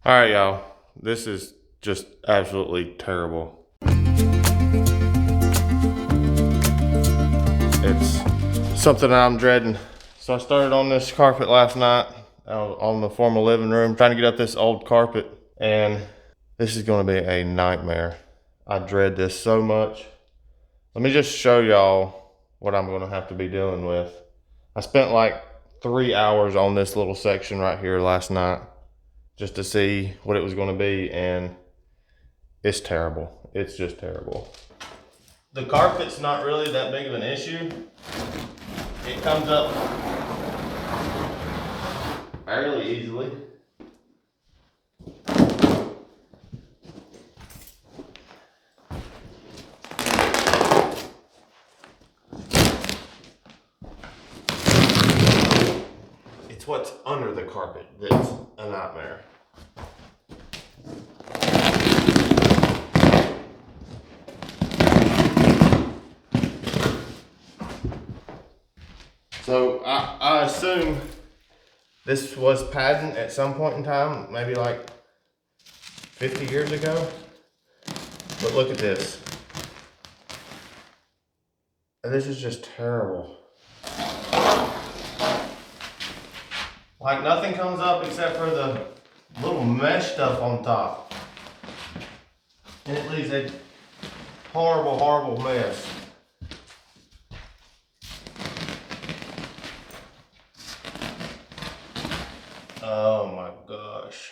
All right, y'all. This is just absolutely terrible. It's something I'm dreading. So I started on this carpet last night on the formal living room, trying to get up this old carpet, and this is gonna be a nightmare. I dread this so much. Let me just show y'all what I'm gonna have to be dealing with. I spent like 3 hours on this little section right here last night just to see what it was gonna be, and it's terrible. It's just terrible. The carpet's not really that big of an issue. It comes up fairly easily. It's what's under the carpet that's a nightmare. So I assume this was padding at some point in time, maybe like 50 years ago. But look at this. This is just terrible. Like nothing comes up except for the little mesh stuff on top. And it leaves a horrible, horrible mess. Oh my gosh.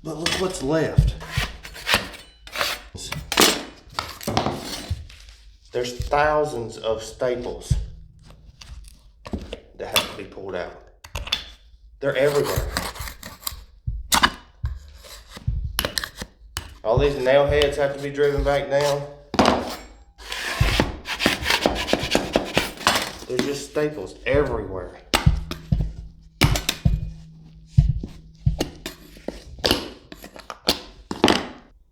But look what's left. There's thousands of staples that have to be pulled out. They're everywhere. All these nail heads have to be driven back down. There's just staples everywhere.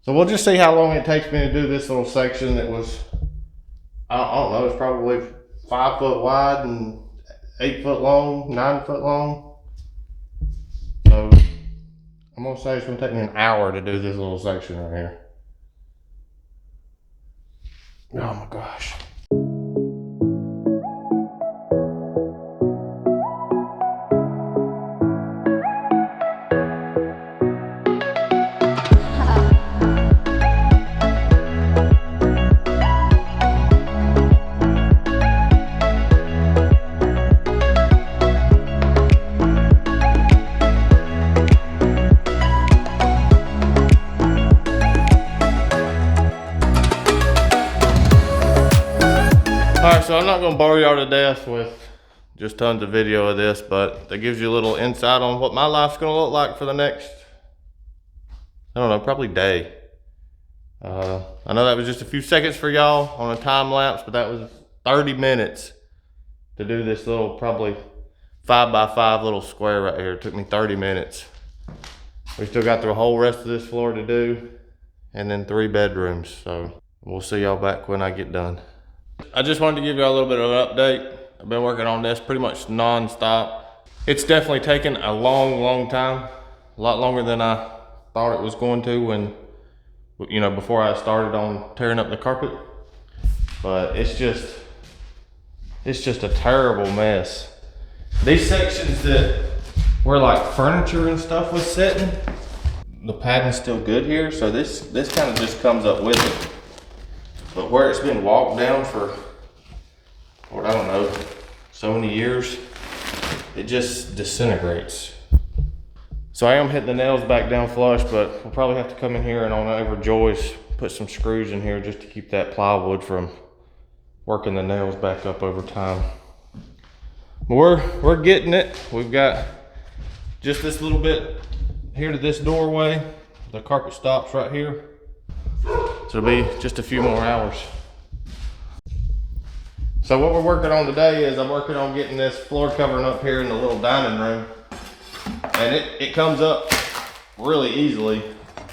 So we'll just see how long it takes me to do this little section that was, I don't know, it's probably 5 foot wide and 8 foot long, 9 foot long. So I'm gonna say it's gonna take me an hour to do this little section right here. Oh my gosh. Alright, so I'm not going to bore y'all to death with just tons of video of this, but that gives you a little insight on what my life's going to look like for the next, I don't know, probably day. I know that was just a few seconds for y'all on a time lapse, but that was 30 minutes to do this little, probably 5x5 little square right here. It took me 30 minutes. We still got the whole rest of this floor to do, and then 3 bedrooms, so we'll see y'all back when I get done. I just wanted to give you a little bit of an update. I've been working on this pretty much non-stop. It's definitely taken a long time, a lot longer than I thought it was going to when, you know, before I started on tearing up the carpet. But it's just a terrible mess. These sections that where like furniture and stuff was sitting, the padding's still good here, so this kind of just comes up with it. But where it's been walked down for, what, I don't know, so many years, it just disintegrates. So I am hitting the nails back down flush, but we'll probably have to come in here and on over joists, put some screws in here just to keep that plywood from working the nails back up over time. But we're getting it. We've got just this little bit here to this doorway. The carpet stops right here. So it'll be just a few more hours. So what we're working on today is I'm working on getting this floor covering up here in the little dining room. And it comes up really easily,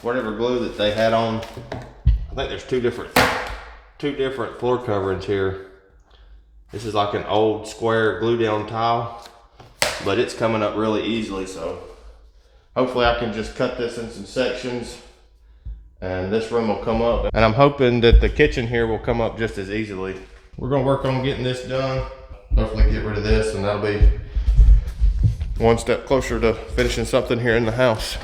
whatever glue that they had on. I think there's two different two different floor coverings here. This is like an old square glue down tile, but it's coming up really easily, so hopefully I can just cut this in some sections and this room will come up. And I'm hoping that the kitchen here will come up just as easily. We're gonna work on getting this done. Hopefully get rid of this, and that'll be one step closer to finishing something here in the house.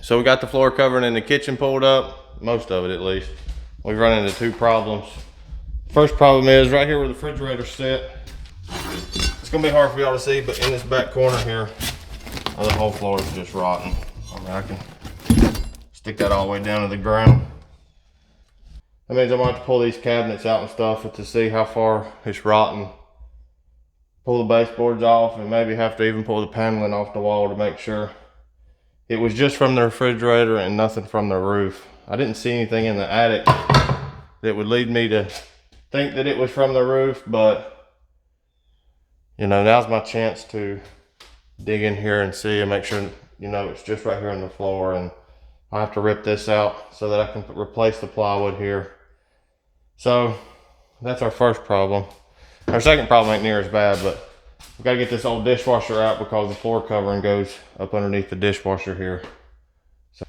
So we got the floor covering in the kitchen pulled up, most of it at least. We've run into two problems. First problem is right here where the refrigerator's set. It's gonna be hard for y'all to see, but in this back corner here, the whole floor is just rotten. I mean, I can stick that all the way down to the ground. That means I'm gonna have to pull these cabinets out and stuff to see how far it's rotten. Pull the baseboards off and maybe have to even pull the paneling off the wall to make sure. It was just from the refrigerator and nothing from the roof. I didn't see anything in the attic that would lead me to think that it was from the roof, but you know, now's my chance to dig in here and see and make sure, you know, it's just right here on the floor. And I have to rip this out so that I can replace the plywood here. So that's our first problem. Our second problem ain't near as bad, but we gotta get this old dishwasher out because the floor covering goes up underneath the dishwasher here. So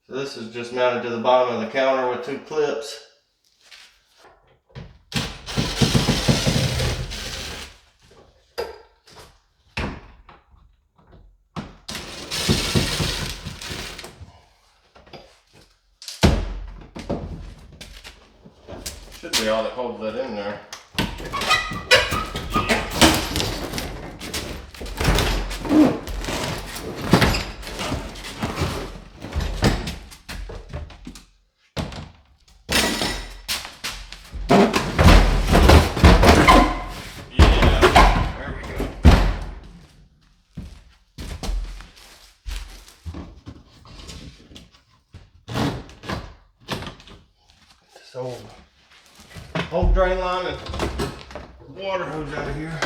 this is just mounted to the bottom of the counter with two clips. Should be all that holds that in there. So, old drain line and water hose out of here.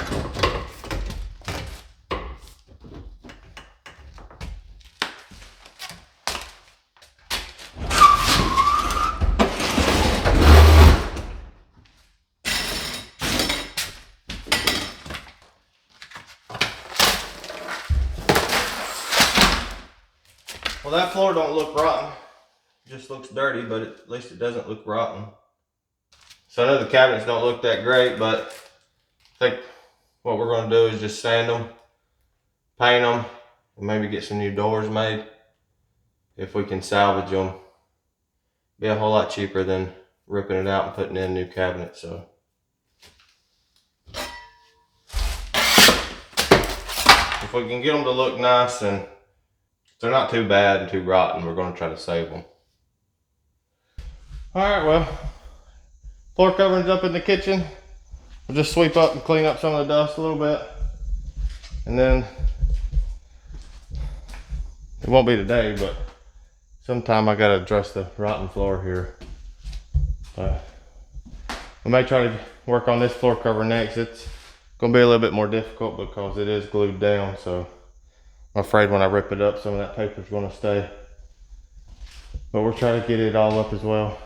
Well, that floor don't look rotten. It just looks dirty, but at least it doesn't look rotten. So I know the cabinets don't look that great, but I think what we're going to do is just sand them, paint them, and maybe get some new doors made. If we can salvage them, be a whole lot cheaper than ripping it out and putting in new cabinets. So if we can get them to look nice and they're not too bad and too rotten, we're going to try to save them. All right, well, floor covering's up in the kitchen. We'll just sweep up and clean up some of the dust a little bit. And then, it won't be today, but sometime I gotta address the rotten floor here. We may try to work on this floor cover next. It's Gonna be a little bit more difficult because it is glued down, so I'm afraid when I rip it up, some of that paper's gonna stay. But we're trying to get it all up as well.